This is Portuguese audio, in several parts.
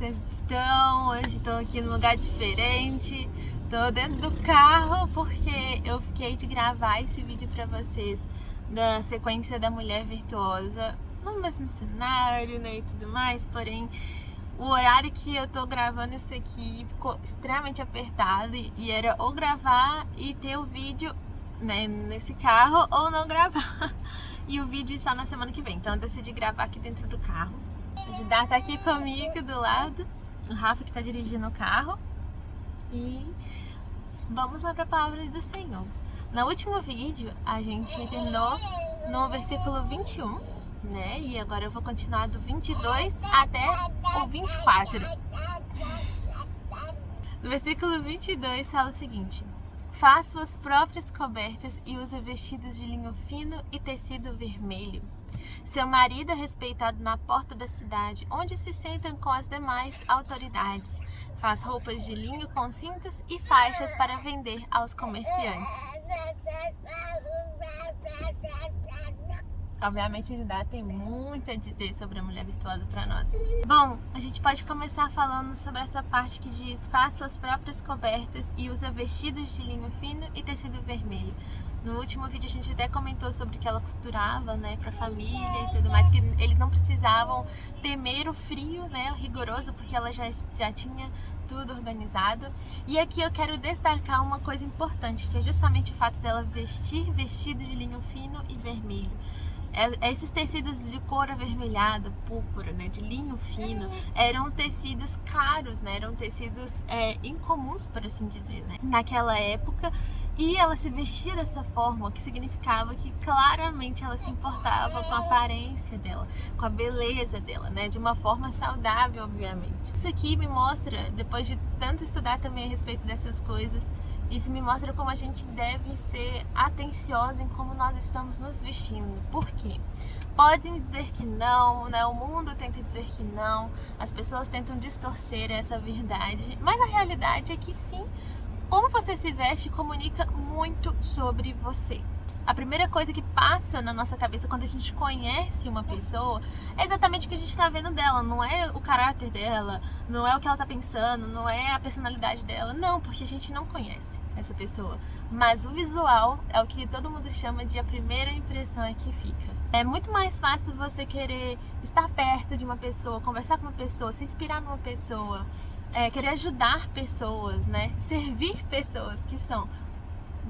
vocês estão? Hoje estou aqui num lugar diferente. Tô dentro do carro porque eu fiquei de gravar esse vídeo pra vocês da sequência da Mulher Virtuosa no mesmo cenário, né, e tudo mais, porém o horário que eu tô gravando isso aqui ficou extremamente apertado e era ou gravar e ter o vídeo, né, nesse carro ou não gravar e o vídeo só na semana que vem. Então eu decidi gravar aqui dentro do carro. O Judá tá aqui comigo do lado, o Rafa que tá dirigindo o carro, e vamos lá pra palavra do Senhor. No último vídeo a gente terminou no versículo 21, né? E agora eu vou continuar do 22 até o 24. No versículo 22 fala o seguinte: faz suas próprias cobertas e usa vestidos de linho fino e tecido vermelho. Seu marido é respeitado na porta da cidade, onde se sentam com as demais autoridades. Faz roupas de linho com cintos e faixas para vender aos comerciantes. Obviamente, o Judá tem muito a dizer sobre a Mulher Virtuosa para nós. Bom, a gente pode começar falando sobre essa parte que diz: faz suas próprias cobertas e usa vestidos de linho fino e tecido vermelho. No último vídeo a gente até comentou sobre que ela costurava, né, pra família e tudo mais, que eles não precisavam temer o frio, né, o rigoroso, porque ela já tinha tudo organizado. E aqui eu quero destacar uma coisa importante, que é justamente o fato dela vestir vestidos de linho fino e vermelho. Esses tecidos de cor avermelhada, púrpura, né, de linho fino, eram tecidos caros, né, eram tecidos incomuns, por assim dizer, né, naquela época. E ela se vestia dessa forma, o que significava que claramente ela se importava com a aparência dela, com a beleza dela, né, de uma forma saudável, obviamente. Isso aqui me mostra, depois de tanto estudar também a respeito dessas coisas, isso me mostra como a gente deve ser atenciosa em como nós estamos nos vestindo. Por quê? Podem dizer que não, né? O mundo tenta dizer que não, as pessoas tentam distorcer essa verdade, mas a realidade é que sim, como você se veste comunica muito sobre você. A primeira coisa que passa na nossa cabeça quando a gente conhece uma pessoa é exatamente o que a gente está vendo dela. Não é o caráter dela, não é o que ela está pensando, não é a personalidade dela. Não, porque a gente não conhece essa pessoa. Mas o visual é o que todo mundo chama de a primeira impressão é que fica. É muito mais fácil você querer estar perto de uma pessoa, conversar com uma pessoa, se inspirar numa pessoa, querer ajudar pessoas, né? Servir pessoas que são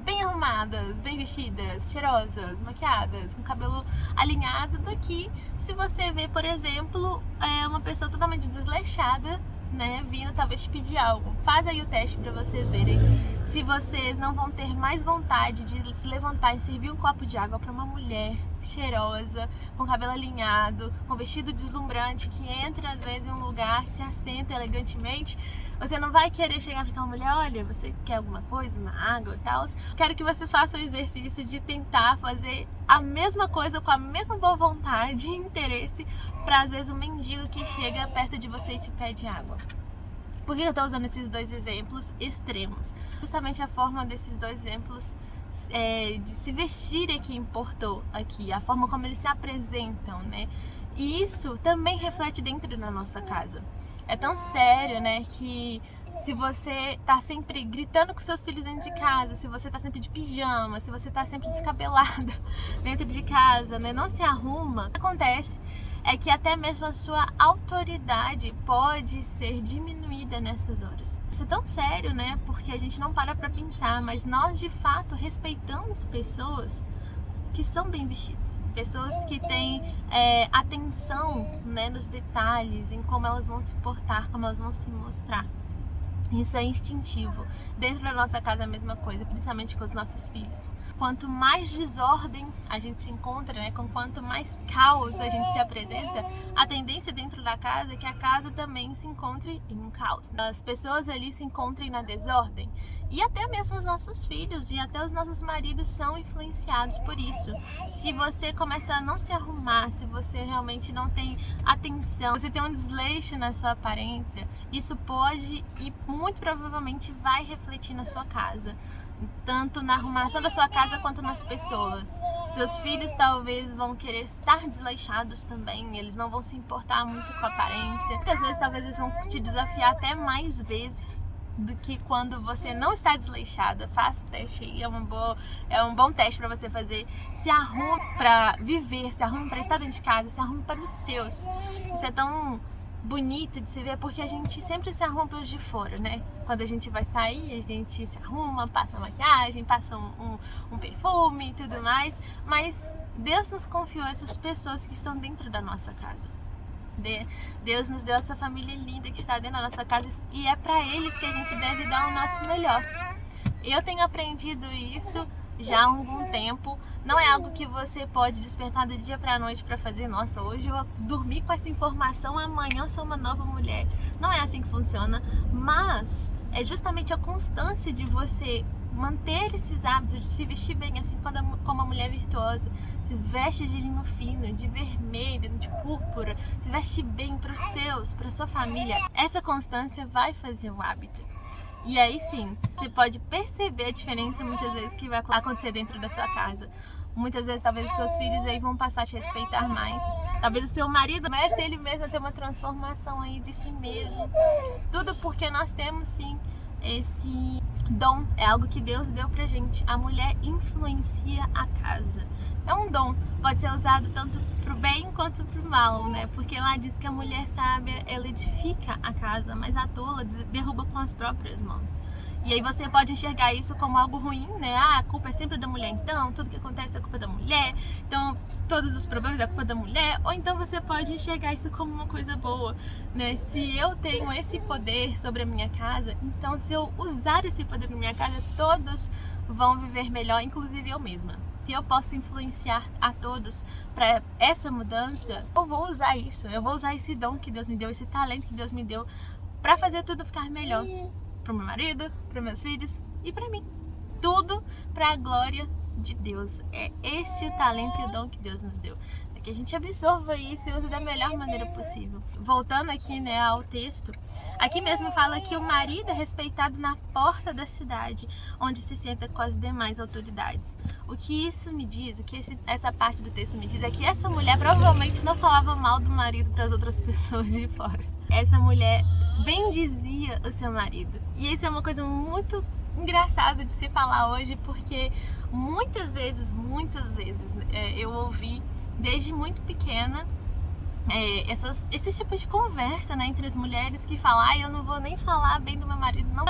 bem arrumadas, bem vestidas, cheirosas, maquiadas, com cabelo alinhado, do que se você vê, por exemplo, uma pessoa totalmente desleixada, né, vindo talvez te pedir algo. Faz aí o teste para vocês verem se vocês não vão ter mais vontade de se levantar e servir um copo de água para uma mulher cheirosa, com cabelo alinhado, com vestido deslumbrante, que entra às vezes em um lugar, se assenta elegantemente. Você não vai querer chegar para aquela mulher: olha, você quer alguma coisa, uma água e tal? Quero que vocês façam o exercício de tentar fazer a mesma coisa com a mesma boa vontade e interesse para, às vezes, um mendigo que chega perto de você e te pede água. Por que eu estou usando esses dois exemplos extremos? Justamente a forma desses dois exemplos de se vestir é que importou aqui, a forma como eles se apresentam, né? E isso também reflete dentro da nossa casa. É tão sério, né, que se você tá sempre gritando com seus filhos dentro de casa, se você tá sempre de pijama, se você tá sempre descabelada dentro de casa, né, não se arruma, o que acontece é que até mesmo a sua autoridade pode ser diminuída nessas horas. Isso é tão sério, né, porque a gente não para pra pensar, mas nós de fato respeitamos pessoas que são bem vestidas, pessoas que têm atenção, né, nos detalhes, em como elas vão se portar, como elas vão se mostrar. Isso é instintivo. Dentro da nossa casa é a mesma coisa, principalmente com os nossos filhos. Quanto mais desordem a gente se encontra, né, com quanto mais caos a gente se apresenta, a tendência dentro da casa é que a casa também se encontre em um caos. As pessoas ali se encontrem na desordem. E até mesmo os nossos filhos e até os nossos maridos são influenciados por isso. Se você começa a não se arrumar, se você realmente não tem atenção, você tem um desleixo na sua aparência, isso pode e muito provavelmente vai refletir na sua casa. tanto na arrumação da sua casa quanto nas pessoas. Seus filhos talvez vão querer estar desleixados também, eles não vão se importar muito com a aparência. Muitas vezes talvez eles vão te desafiar até mais vezes do que quando você não está desleixada. Faça o teste aí, é um bom teste para você fazer. Se arrume para viver, se arrume para estar dentro de casa, se arrume para os seus. Isso é tão bonito de se ver, porque a gente sempre se arruma pelos de fora, né? Quando a gente vai sair, a gente se arruma, passa maquiagem, passa um perfume e tudo mais, mas Deus nos confiou essas pessoas que estão dentro da nossa casa. Deus nos deu essa família linda que está dentro da nossa casa e é para eles que a gente deve dar o nosso melhor. Eu tenho aprendido isso já há algum tempo. Não é algo que você pode despertar do dia para a noite para fazer. Nossa, hoje eu dormi com essa informação, amanhã eu sou uma nova mulher. Não é assim que funciona, mas é justamente a constância de você manter esses hábitos de se vestir bem, assim como a mulher virtuosa se veste de linho fino, de vermelho, de púrpura, se veste bem para os seus, para sua família. Essa constância vai fazer o hábito. E aí sim, você pode perceber a diferença muitas vezes que vai acontecer dentro da sua casa. Muitas vezes talvez os seus filhos aí vão passar a te respeitar mais. Talvez o seu marido comece ele mesmo a ter uma transformação aí de si mesmo. Tudo porque nós temos sim esse dom, é algo que Deus deu pra gente. A mulher influencia a casa. É um dom, pode ser usado tanto pro bem quanto pro mal, né? Porque lá diz que a mulher sábia, ela edifica a casa, mas a tola derruba com as próprias mãos. E aí você pode enxergar isso como algo ruim, né? Ah, a culpa é sempre da mulher, então tudo que acontece é culpa da mulher, então todos os problemas é culpa da mulher. Ou então você pode enxergar isso como uma coisa boa, né? Se eu tenho esse poder sobre a minha casa, então se eu usar esse poder para minha casa, todos vão viver melhor, inclusive eu mesma. Se eu posso influenciar a todos para essa mudança, eu vou usar isso, eu vou usar esse dom que Deus me deu, esse talento que Deus me deu para fazer tudo ficar melhor. Para o meu marido, para meus filhos e para mim. Tudo para a glória de Deus. É esse o talento e o dom que Deus nos deu. É que a gente absorva isso e use da melhor maneira possível. Voltando aqui, né, ao texto, aqui mesmo fala que o marido é respeitado na porta da cidade, onde se senta com as demais autoridades. O que isso me diz, o que essa parte do texto me diz, é que essa mulher provavelmente não falava mal do marido para as outras pessoas de fora. Essa mulher bendizia o seu marido. E isso é uma coisa muito engraçada de se falar hoje, porque muitas vezes eu ouvi desde muito pequena esses tipos de conversa, né, entre as mulheres que falam, eu não vou nem falar bem do meu marido, não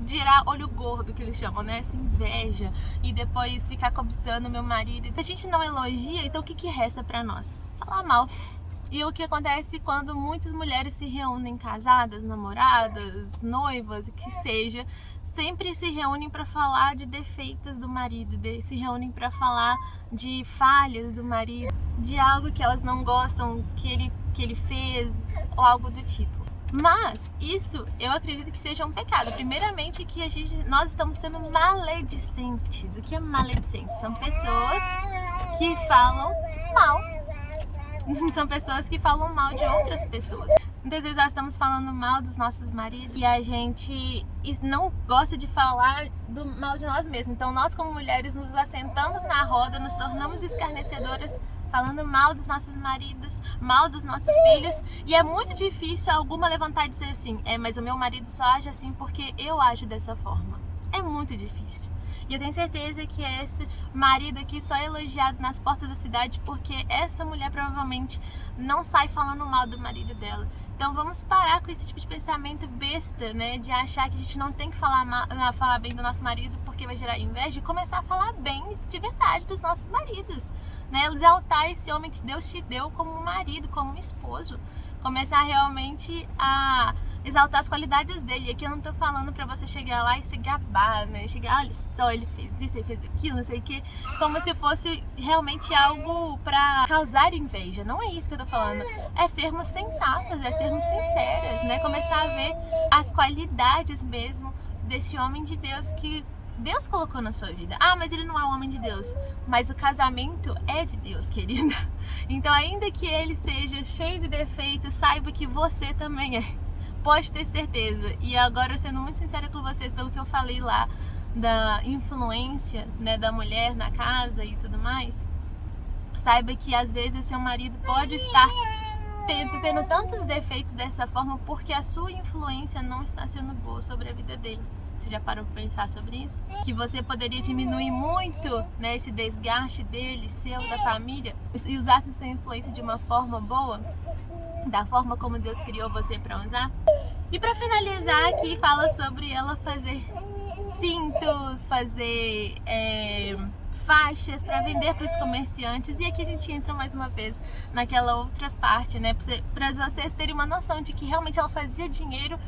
dirá olho gordo, que eles chamam, né, essa inveja, e depois ficar cobiçando meu marido. Então a gente não elogia, então o que resta pra nós? Falar mal. E o que acontece quando muitas mulheres se reúnem casadas, namoradas, noivas, o que seja, sempre se reúnem para falar de defeitos do marido, se reúnem para falar de falhas do marido, de algo que elas não gostam que ele fez ou algo do tipo. Mas isso eu acredito que seja um pecado. Primeiramente que nós estamos sendo maledicentes. O que é maledicente? São pessoas que falam mal. São pessoas que falam mal de outras pessoas. Muitas vezes nós estamos falando mal dos nossos maridos e a gente não gosta de falar do mal de nós mesmos. Então nós como mulheres nos assentamos na roda, nos tornamos escarnecedoras, falando mal dos nossos maridos, mal dos nossos filhos. E é muito difícil alguma levantar e dizer assim, mas o meu marido só age assim porque eu ajo dessa forma. É muito difícil. E eu tenho certeza que esse marido aqui só é elogiado nas portas da cidade porque essa mulher provavelmente não sai falando mal do marido dela. Então vamos parar com esse tipo de pensamento besta, né? De achar que a gente não tem que falar bem do nosso marido porque vai gerar inveja, e começar a falar bem de verdade dos nossos maridos, né? Exaltar esse homem que Deus te deu como marido, como esposo. Começar realmente a exaltar as qualidades dele. E aqui eu não tô falando pra você chegar lá e se gabar, né? Chegar, olha só, ele fez isso, ele fez aquilo, não sei o que, como se fosse realmente algo pra causar inveja. Não é isso que eu tô falando. É sermos sensatas, é sermos sinceras, né? Começar a ver as qualidades mesmo desse homem de Deus que Deus colocou na sua vida. Mas ele não é um homem de Deus. Mas o casamento é de Deus, querida. Então, ainda que ele seja cheio de defeitos, saiba que você também é. Pode ter certeza. E agora, sendo muito sincera com vocês, pelo que eu falei lá da influência, né, da mulher na casa e tudo mais, saiba que às vezes seu marido pode estar tendo tantos defeitos dessa forma porque a sua influência não está sendo boa sobre a vida dele. Você já parou para pensar sobre isso? Que você poderia diminuir muito, né, esse desgaste dele, seu, da família, e usasse sua influência de uma forma boa, da forma como Deus criou você para usar? E para finalizar aqui, fala sobre ela fazer cintos, fazer faixas para vender para os comerciantes. E aqui a gente entra mais uma vez naquela outra parte, né, para vocês terem uma noção de que realmente ela fazia dinheiro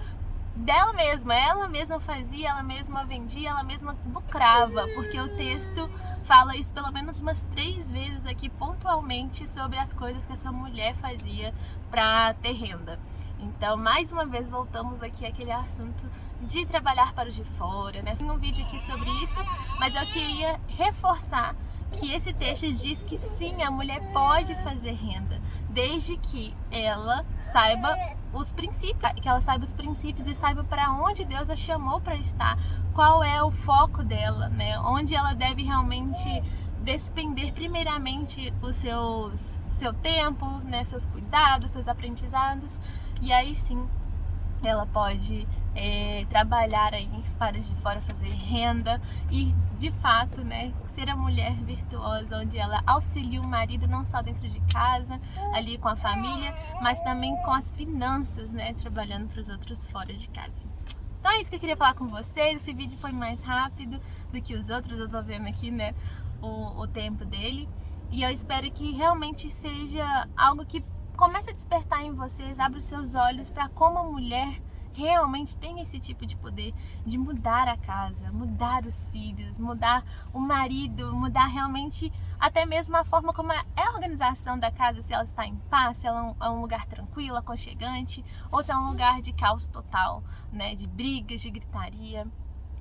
dela mesma, ela mesma fazia, ela mesma vendia, ela mesma lucrava, porque o texto fala isso pelo menos umas 3 vezes aqui pontualmente sobre as coisas que essa mulher fazia para ter renda. Então, mais uma vez, voltamos aqui àquele assunto de trabalhar para os de fora, né? Tem um vídeo aqui sobre isso, mas eu queria reforçar que esse texto diz que sim, a mulher pode fazer renda, desde que ela saiba os princípios e saiba para onde Deus a chamou para estar, qual é o foco dela, né? Onde ela deve realmente despender primeiramente seu tempo, né? Seus cuidados, seus aprendizados, e aí sim ela pode trabalhar aí para os de fora, fazer renda e de fato, né, ser a mulher virtuosa, onde ela auxilia o marido não só dentro de casa, ali com a família, mas também com as finanças, né, trabalhando para os outros fora de casa. Então é isso que eu queria falar com vocês. Esse vídeo foi mais rápido do que os outros, eu tô vendo aqui, né, o tempo dele, e eu espero que realmente seja algo que comece a despertar em vocês, abra os seus olhos para como a mulher realmente tem esse tipo de poder de mudar a casa, mudar os filhos, mudar o marido, mudar realmente até mesmo a forma como é a organização da casa, se ela está em paz, se ela é um lugar tranquilo, aconchegante, ou se é um lugar de caos total, né, de brigas, de gritaria.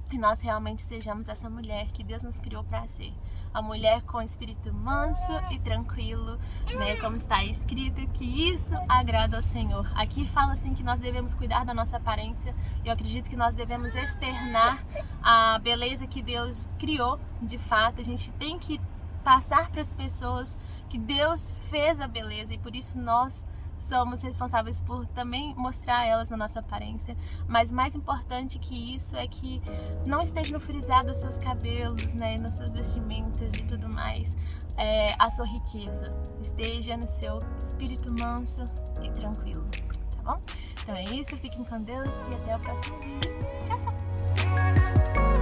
Que nós realmente sejamos essa mulher que Deus nos criou para ser. A mulher com espírito manso e tranquilo, né? Como está escrito, que isso agrada ao Senhor. Aqui fala assim que nós devemos cuidar da nossa aparência. Eu acredito que nós devemos externar a beleza que Deus criou, de fato. A gente tem que passar para as pessoas que Deus fez a beleza e por isso nós somos responsáveis por também mostrar elas na nossa aparência, mas mais importante que isso é que não esteja no frisado dos seus cabelos, né, nas suas vestimentas e tudo mais, a sua riqueza, esteja no seu espírito manso e tranquilo, tá bom? Então é isso, fiquem com Deus e até o próximo vídeo. Tchau, tchau!